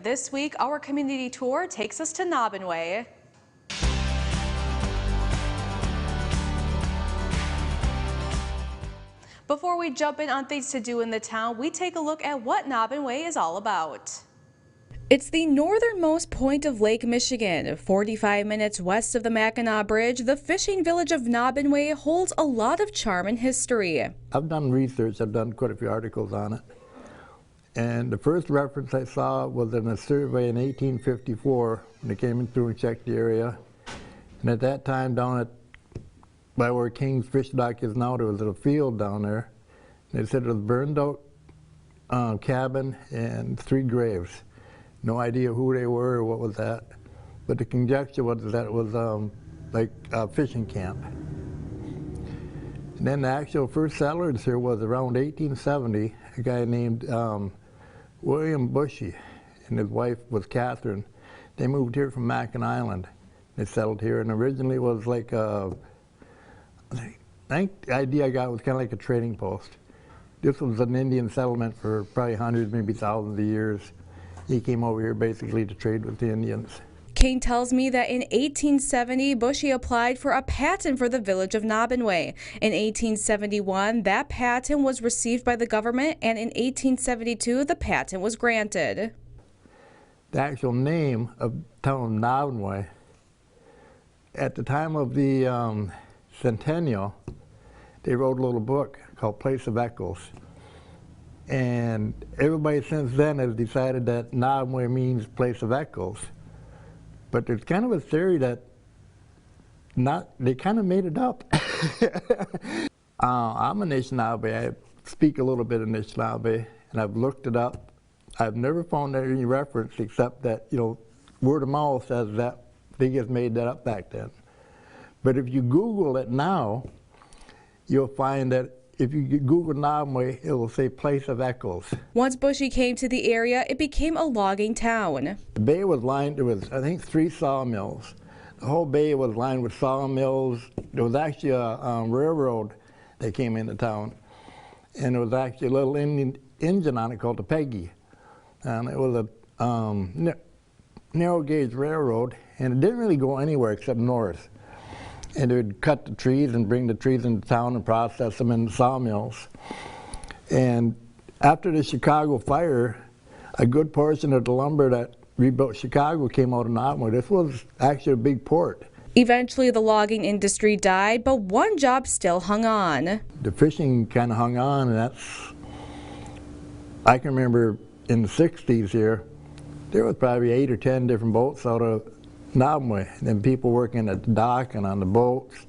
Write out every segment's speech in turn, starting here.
this week, our community tour takes us to Naubinway. Before we jump in on things to do in the town, we take a look at what Naubinway is all about. It's the northernmost point of Lake Michigan. 45 minutes west of the Mackinac Bridge, the fishing village of Naubinway holds a lot of charm and history. I've done research, I've done quite a few articles on it. And the first reference I saw was in a survey in 1854 when they came in through and checked the area. And at that time, down at by where King's Fish Dock is now, there was a field down there. And they said it was a burned out cabin and 3 graves. No idea who they were or what was that. But the conjecture was that it was like a fishing camp. And then the actual first settlers here was around 1870, a guy named William Bushy, and his wife was Catherine. They moved here from Mackinac Island. They settled here, and originally it was like I think the idea I got was kind of like a trading post. This was an Indian settlement for probably hundreds, maybe thousands of years. He came over here basically to trade with the Indians. King tells me that in 1870, Bushy applied for a patent for the village of Naubinway. In 1871, that patent was received by the government, and in 1872, the patent was granted. The actual name of the town of Naubinway, at the time of the centennial, they wrote a little book called Place of Echoes. And everybody since then has decided that Naubinway means Place of Echoes. But there's kind of a theory that they kind of made it up. I'm a Anishinaabe. I speak a little bit of Anishinaabe, and I've looked it up. I've never found any reference except that, you know, word of mouth says that they just made that up back then. But if you Google it now, you'll find that if you Google Naubinway, it will say Place of Echoes. Once Bushy came to the area, it became a logging town. The bay was lined, there was, I think, 3 sawmills. The whole bay was lined with sawmills. There was actually a railroad that came into town. And there was actually a little engine on it called the Peggy. And it was a narrow gauge railroad, and it didn't really go anywhere except north. And they would cut the trees and bring the trees into town and process them in sawmills. And after the Chicago fire, a good portion of the lumber that rebuilt Chicago came out of Naubinway. This was actually a big port. Eventually the logging industry died, but one job still hung on. The fishing kind of hung on, and I can remember in the 60s here, there was probably 8 or 10 different boats out of Naubinway, and people working at the dock and on the boats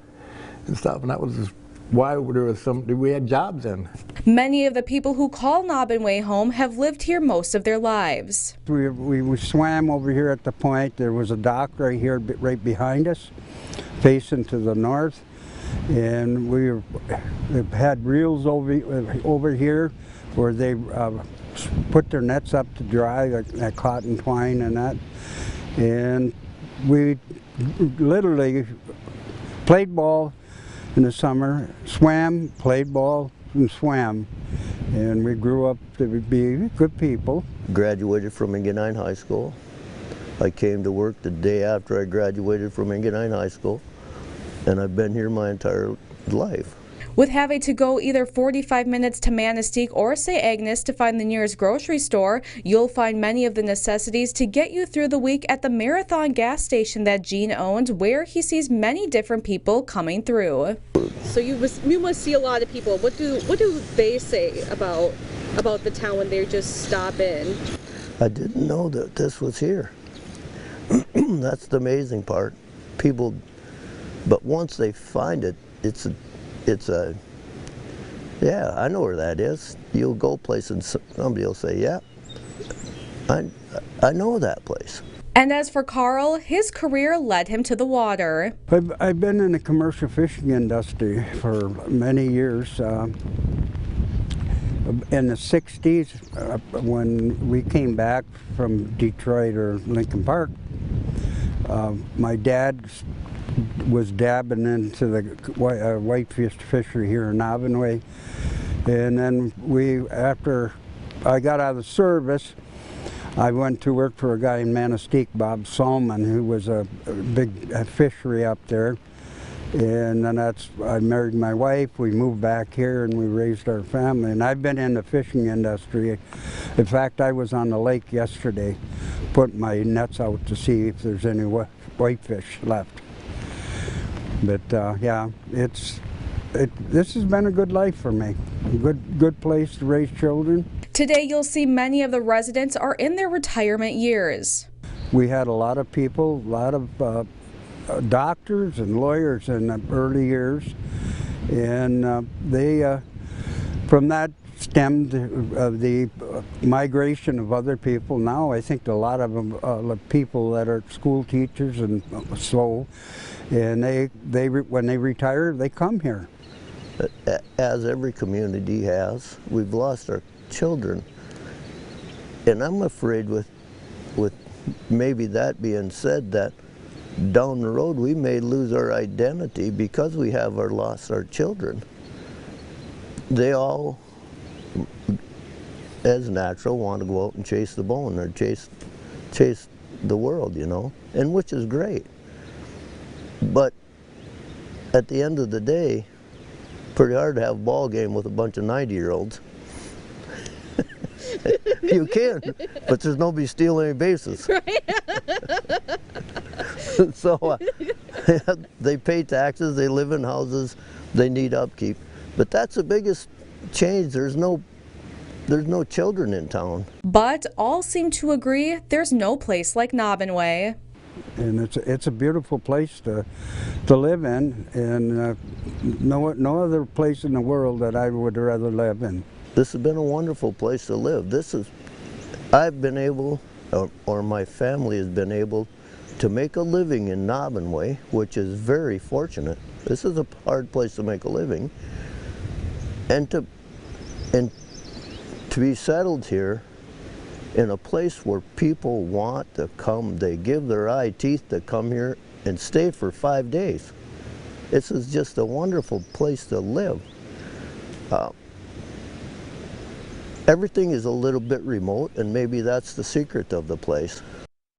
and stuff, and that was why we had jobs in. Many of the people who call Naubinway home have lived here most of their lives. We swam over here at the point. There was a dock right here, right behind us, facing to the north, and we had reels over here where they put their nets up to dry, like cotton twine and that, and we literally played ball in the summer, swam, played ball, and swam. And we grew up to be good people. Graduated from Ingleheim High School. I came to work the day after I graduated from Ingleheim High School, and I've been here my entire life. With having to go either 45 minutes to Manistee or St. Agnes to find the nearest grocery store, you'll find many of the necessities to get you through the week at the Marathon gas station that Gene owns, where he sees many different people coming through. So you must see a lot of people. What do they say about the town when they just stop in? I didn't know that this was here. That's the amazing part. People, but once they find it, yeah, I know where that is. You'll go place and somebody will say, yeah, I know that place. And as for Carl, his career led him to the water. I've been in the commercial fishing industry for many years. In the 60s, when we came back from Detroit or Lincoln Park, my dad was dabbing into the whitefish fishery here in Naubinway. And then after I got out of the service, I went to work for a guy in Manistee, Bob Salmon, who was a big fishery up there. And then I married my wife, we moved back here and we raised our family. And I've been in the fishing industry. In fact, I was on the lake yesterday, putting my nets out to see if there's any whitefish left. But yeah, this has been a good life for me. A good place to raise children. Today, you'll see many of the residents are in their retirement years. We had a lot of people, a lot of doctors and lawyers in the early years, and they, from that stemmed the migration of other people. Now I think a lot of them, people that are school teachers and so, and when they retire, they come here. As every community has, we've lost our children, and I'm afraid with maybe that being said, that down the road we may lose our identity because we have lost our children. They all, as natural, want to go out and chase the bone or chase the world, you know, and which is great. But at the end of the day, pretty hard to have a ball game with a bunch of 90-year-olds. You can, but there's nobody stealing any bases. So they pay taxes, they live in houses, they need upkeep. But that's the biggest change. There's no children in town. But all seem to agree there's no place like Naubinway. And it's a beautiful place to live in, and no other place in the world that I would rather live in. This has been a wonderful place to live. I've been able, or my family has been able, to make a living in Naubinway, which is very fortunate. This is a hard place to make a living, and to be settled here in a place where people want to come. They give their eye teeth to come here and stay for 5 days. This is just a wonderful place to live. Everything is a little bit remote, and maybe that's the secret of the place.